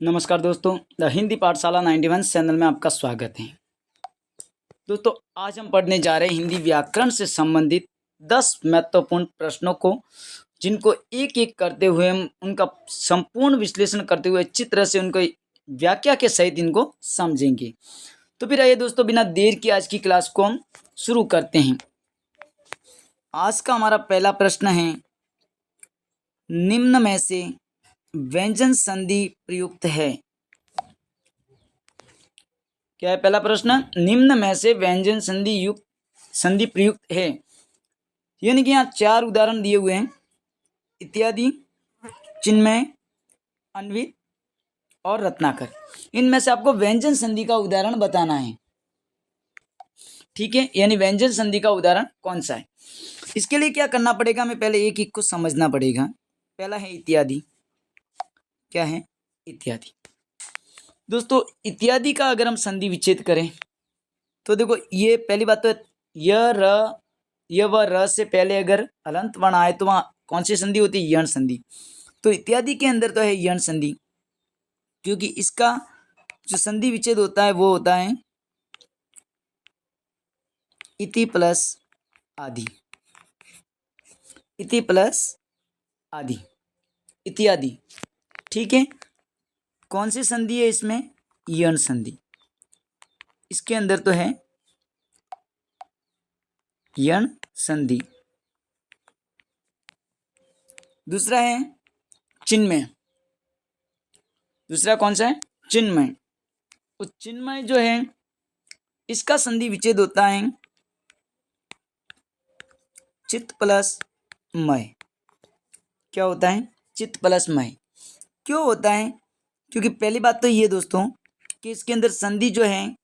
नमस्कार दोस्तों, द हिंदी पाठशाला 91 चैनल में आपका स्वागत है। दोस्तों, आज हम पढ़ने जा रहे हैं हिंदी व्याकरण से संबंधित 10 महत्वपूर्ण प्रश्नों को, जिनको एक-एक करते हुए हम उनका संपूर्ण विश्लेषण करते हुए अच्छी तरह से उनको व्याख्या के सहित इनको समझेंगे। तो फिर आइए दोस्तों, बिना देर के आज की क्लास को हम शुरू करते हैं। आज का हमारा पहला प्रश्न है, निम्न में से व्यंजन संधि प्रयुक्त है। क्या है पहला प्रश्न? निम्न में से व्यंजन संधि प्रयुक्त है। यानी कि यहाँ 4 उदाहरण दिए हुए हैं: इत्यादि, चिन्मय, अन्वित और रत्नाकर। इनमें से आपको व्यंजन संधि का उदाहरण बताना है। ठीक है, यानी व्यंजन संधि का उदाहरण कौन सा है। इसके लिए क्या करना पड़ेगा, हमें पहले एक एक को समझना पड़ेगा। पहला है इत्यादि। क्या है? इत्यादि। दोस्तों, इत्यादि का अगर हम संधि विच्छेद करें तो देखो, ये पहली बात तो य व र से पहले अगर हलंत वर्ण आए तो वहाँ कौन सी संधि होती है? यण संधि। तो इत्यादि के अंदर तो है यण संधि, क्योंकि इसका जो संधि विच्छेद होता है वो होता है इति प्लस आदि। इति प्लस आदि, इत्यादि। ठीक है, कौन सी संधि है इसमें? यण संधि। इसके अंदर तो है यण संधि। दूसरा है चिन्मय। दूसरा कौन सा है? चिन्मय। तो चिन्मय जो है, इसका संधि विच्छेद होता है चित्त प्लस मय। क्या होता है? चित्त प्लस मय। क्यों होता है? क्योंकि पहली बात तो ये दोस्तों कि इसके अंदर संधि जो है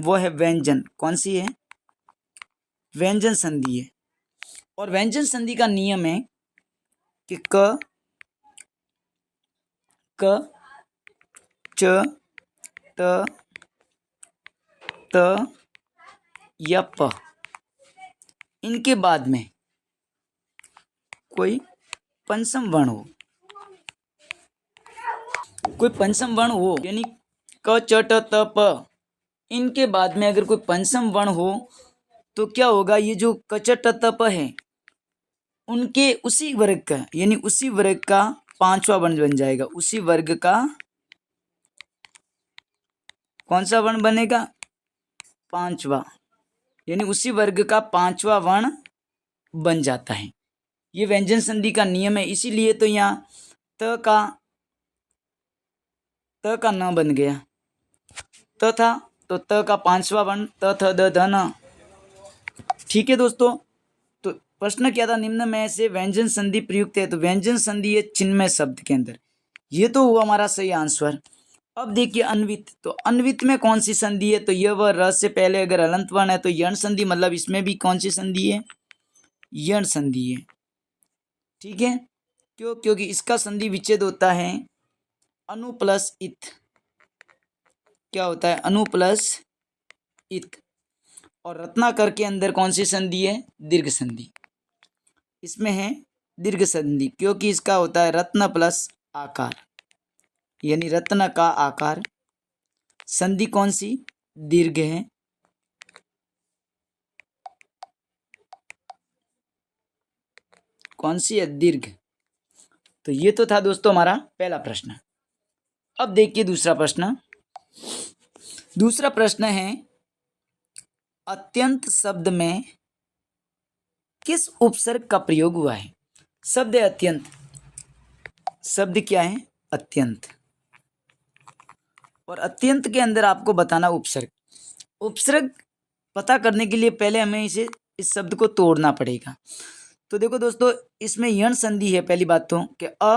वो है व्यंजन। कौन सी है? व्यंजन संधि है। और व्यंजन संधि का नियम है कि क, च, त, या प, इनके बाद में कोई पंचम वर्ण हो। कोई पंचम वर्ण हो, यानी क, च, ट, त, प, इनके बाद में अगर कोई पंचम वर्ण हो तो क्या होगा? ये जो क, च, ट, त, प है, उनके उसी वर्ग का, यानी उसी वर्ग का पांचवा वर्ण बन जाएगा। उसी वर्ग का कौन सा वर्ण बनेगा? पांचवा। यानी उसी वर्ग का पांचवा वर्ण बन जाता है। ये व्यंजन संधि का नियम है। इसीलिए तो यहाँ त का न बन गया। त था तो त का पांचवा वर्ण त, थ, द, ध, न। ठीक है दोस्तों, तो प्रश्न क्या था? निम्न में से व्यंजन संधि प्रयुक्त है। तो व्यंजन संधि है चिन्मय शब्द के अंदर। ये तो हुआ हमारा सही आंसर। अब देखिए अन्वित। तो अन्वित में कौन सी संधि है? तो य व र से पहले अगर हलंत वर्ण है तो यण संधि, मतलब इसमें भी कौन सी संधि है? यण संधि है। ठीक है, क्यों? क्योंकि इसका संधि विच्छेद होता है अनु प्लस इत। क्या होता है? अनु प्लस इत। और रत्नाकर के अंदर कौन सी संधि है? दीर्घ संधि। इसमें है दीर्घ संधि, क्योंकि इसका होता है रत्न प्लस आकार, यानी रत्न का आकार। संधि कौन सी? दीर्घ है। कौन सी है? दीर्घ। तो ये तो था दोस्तों हमारा पहला प्रश्न। अब देखिए दूसरा प्रश्न। दूसरा प्रश्न है, अत्यंत शब्द में किस उपसर्ग का प्रयोग हुआ है? शब्द है अत्यंत। शब्द क्या है? अत्यंत। और अत्यंत के अंदर आपको बताना उपसर्ग। उपसर्ग पता करने के लिए पहले हमें इस शब्द को तोड़ना पड़ेगा। तो देखो दोस्तों, इसमें यण संधि है। पहली बात तो कि अ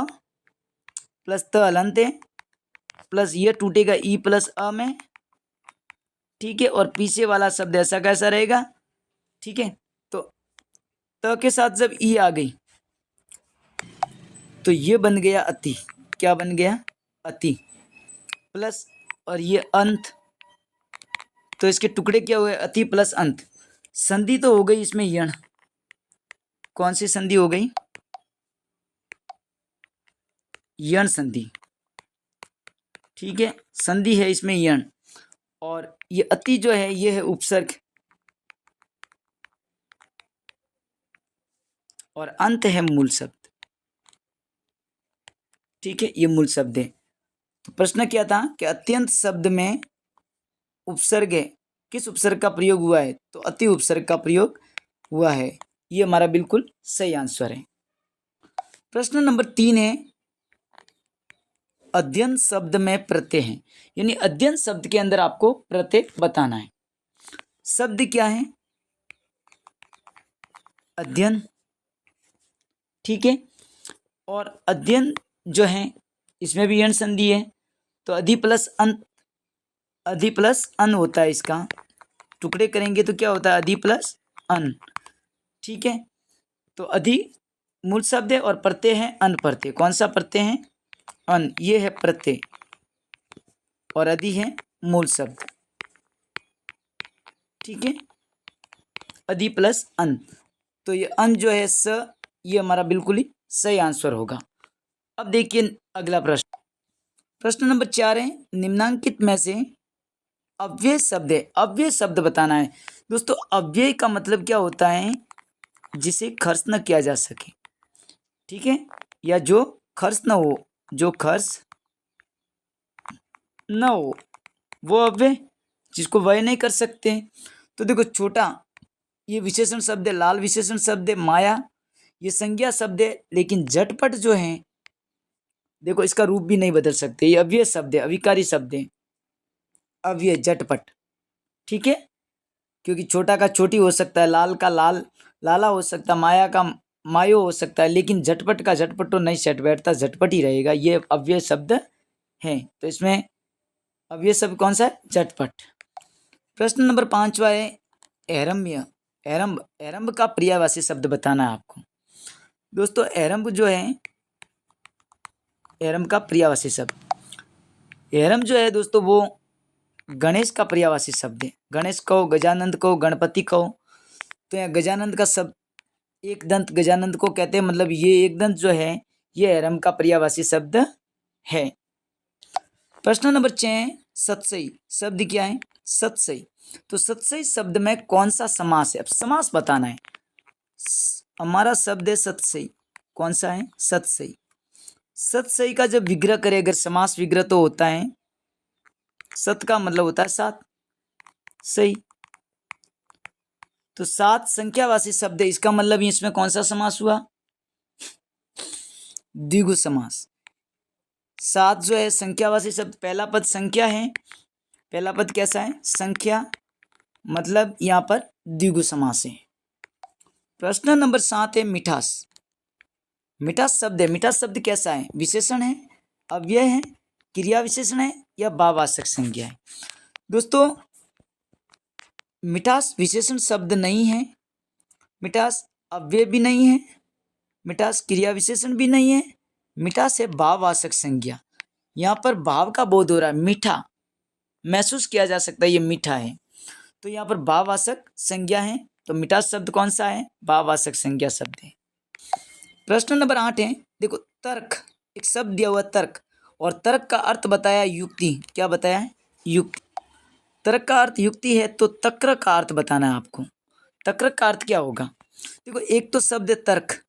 प्लस त हलंत है, प्लस ये टूटेगा ई प्लस अ में। ठीक है, और पीछे वाला शब्द ऐसा कैसा रहेगा? ठीक है, तो त के साथ जब ई आ गई तो ये बन गया अति। क्या बन गया? अति। प्लस और ये अंत, तो इसके टुकड़े क्या हुए? अति प्लस अंत। संधि तो हो गई इसमें यण। कौन सी संधि हो गई? यण संधि। ठीक है, संधि है इसमें यण, और ये अति जो है ये है उपसर्ग, और अंत है मूल शब्द। ठीक है, ये मूल शब्द है। तो प्रश्न क्या था कि अत्यंत शब्द में उपसर्ग है, किस उपसर्ग का प्रयोग हुआ है? तो अति उपसर्ग का प्रयोग हुआ है। ये हमारा बिल्कुल सही आंसर है। प्रश्न नंबर 3 है, अध्ययन शब्द में प्रत्यय है, यानी अध्ययन शब्द के अंदर आपको प्रत्यय बताना है। शब्द क्या है? अध्ययन। ठीक है, और अध्ययन जो है इसमें भी यण संधि है, तो अधि प्लस अन होता है, इसका टुकड़े करेंगे तो क्या होता है? अधि प्लस अन। ठीक है, तो अधि मूल शब्द है और प्रत्यय है अन प्रत्यय। कौन सा प्रत्यय है? अन, ये है प्रत्यय, और अधि है मूल शब्द। ठीक है, अधि प्लस अन, तो ये अन जो है स, ये हमारा बिल्कुल ही सही आंसर होगा। अब देखिए अगला प्रश्न, प्रश्न नंबर 4 है, निम्नांकित में से अव्यय शब्द है, अव्यय शब्द बताना है। दोस्तों अव्यय का मतलब क्या होता है? जिसे खर्च न किया जा सके। ठीक है, या जो खर्च न हो, जो खर्च न हो वो अव्यय, जिसको वय नहीं कर सकते। तो देखो छोटा ये विशेषण शब्द है, लाल विशेषण शब्द है, माया ये संज्ञा शब्द है, लेकिन झटपट जो है देखो इसका रूप भी नहीं बदल सकते, ये अव्यय शब्द है, अविकारी शब्द है, अव्यय झटपट। ठीक है, क्योंकि छोटा का छोटी हो सकता है, लाल का लाल लाला हो सकता है, माया का मायो हो सकता है, लेकिन झटपट का झटपट तो नहीं सेट बैठता, झटपट ही रहेगा, ये अव्यय शब्द है। तो इसमें अव्यय शब्द कौन सा है? झटपट। प्रश्न नंबर 5वां है, एरम्य, एरम्ब का पर्यायवाची शब्द बताना है आपको। दोस्तों एरम्ब जो है, एरम्ब का पर्यायवाची शब्द, एरम्ब जो है दोस्तों वो गणेश का पर्यायवाची शब्द है। गणेश कहो, गजानंद कहो, गणपति कहो, तो यहाँ गजानंद का शब्द, एक दंत गजानंद को कहते हैं, मतलब ये एक दंत जो है ये एरम्ब का पर्यायवाची शब्द है। प्रश्न नंबर 6, सतसई शब्द क्या है? सतसई, तो सतसई शब्द में कौन सा समास है? अब समास बताना है। हमारा शब्द है सतसई, कौन सा है? सतसई। सतसई का जब विग्रह करे, अगर समास विग्रह तो होता है, सत का मतलब होता है सात, सही, तो सात संख्यावाची शब्द है, इसका मतलब इसमें कौन सा समास हुआ? द्विगु समास। सात जो है संख्यावाची शब्द, पहला पद संख्या है, पहला पद कैसा है? संख्या, मतलब यहाँ पर द्विगु समास है। प्रश्न नंबर 7 है, मिठास, मिठास शब्द है, मिठास शब्द कैसा है? विशेषण है, अव्यय है, क्रिया विशेषण है, या भाववाचक संज्ञा है? दोस्तों मिठास विशेषण शब्द नहीं है, मिठास अव्यय भी नहीं है, मिठास क्रिया विशेषण भी नहीं है, मिठास है भाववाचक संज्ञा। यहाँ पर भाव का बोध हो रहा है, मीठा महसूस किया जा सकता है, ये मीठा है, तो यहाँ पर भाववाचक संज्ञा है, तो मिठास शब्द कौन सा है? भाववाचक संज्ञा शब्द है। प्रश्न नंबर 8 है, देखो तर्क, एक शब्द दिया हुआ तर्क, और तर्क का अर्थ बताया युक्ति, क्या बताया है? युक्ति। तर्क का अर्थ युक्ति है, तो तक्र का अर्थ बताना है आपको। तक्र का अर्थ क्या होगा? देखो एक तो शब्द है तर्क,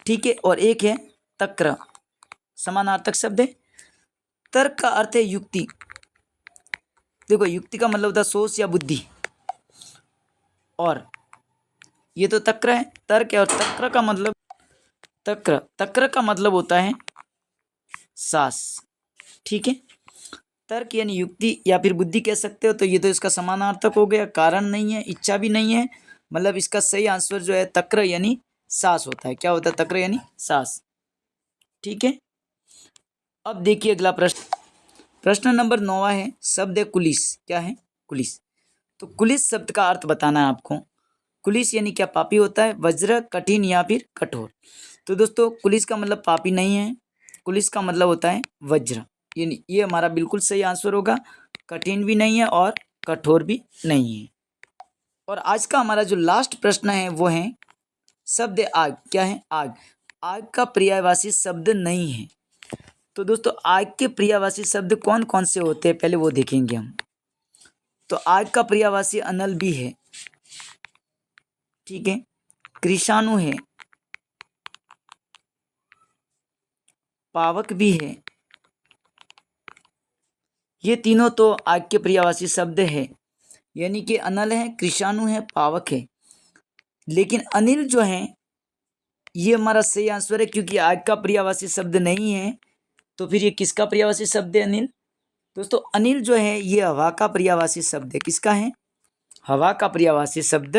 ठीक है, और एक है तक्र, समानार्थक शब्द है। तर्क का अर्थ है युक्ति, देखो युक्ति का मतलब होता है सोच या बुद्धि, और ये तो तक्र है, तर्क है, और तक्र का मतलब तक्र का मतलब होता है सास। ठीक है, तर्क यानी युक्ति या फिर बुद्धि कह सकते हो, तो ये तो इसका समानार्थक हो गया, कारण नहीं है, इच्छा भी नहीं है, मतलब इसका सही आंसर जो है तक्र यानी सास होता है। क्या होता है? तक्र यानी सास। ठीक है, अब देखिए अगला प्रश्न, प्रश्न नंबर 9 है, शब्द है कुलिस, क्या है? कुलिस, तो कुलिस शब्द का अर्थ बताना है आपको। कुलिस यानी क्या? पापी होता है, वज्र, कठिन या फिर कठोर। तो दोस्तों कुलिस का मतलब पापी नहीं है, कुलिस का मतलब होता है वज्र, यानी ये हमारा बिल्कुल सही आंसर होगा, कठिन भी नहीं है और कठोर भी नहीं है। और आज का हमारा जो लास्ट प्रश्न है वो है शब्द आग, क्या है? आग, आग का पर्यायवाची शब्द नहीं है, तो दोस्तों आग के पर्यायवाची शब्द कौन कौन से होते हैं पहले वो देखेंगे हम। तो आग का पर्यायवाची अनल भी है, ठीक है, कृषाणु है, पावक भी है। ये तीनों तो आग के पर्यायवाची शब्द है, यानी कि अनल है, कृषाणु है, पावक है। लेकिन अनिल जो है ये हमारा सही आंसर है, क्योंकि आग का पर्यायवाची शब्द नहीं है। तो फिर ये किसका पर्यायवाची शब्द है अनिल? दोस्तों अनिल जो है ये हवा का पर्यायवाची शब्द है। किसका है? हवा का पर्यायवाची शब्द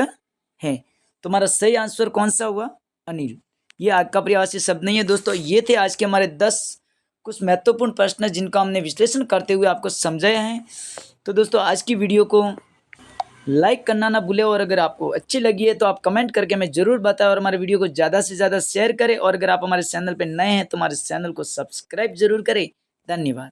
है। तो हमारा सही आंसर कौन सा हुआ? अनिल। ये आग का पर्यायवाची शब्द नहीं है। दोस्तों ये थे आज के हमारे 10 कुछ महत्वपूर्ण प्रश्न जिनका हमने विश्लेषण करते हुए आपको समझाया है। तो दोस्तों आज की वीडियो को लाइक करना ना भूलें, और अगर आपको अच्छी लगी है तो आप कमेंट करके हमें ज़रूर बताएं, और हमारे वीडियो को ज़्यादा से ज़्यादा शेयर करें। और अगर आप हमारे चैनल पर नए हैं तो हमारे चैनल को सब्सक्राइब जरूर करें। धन्यवाद।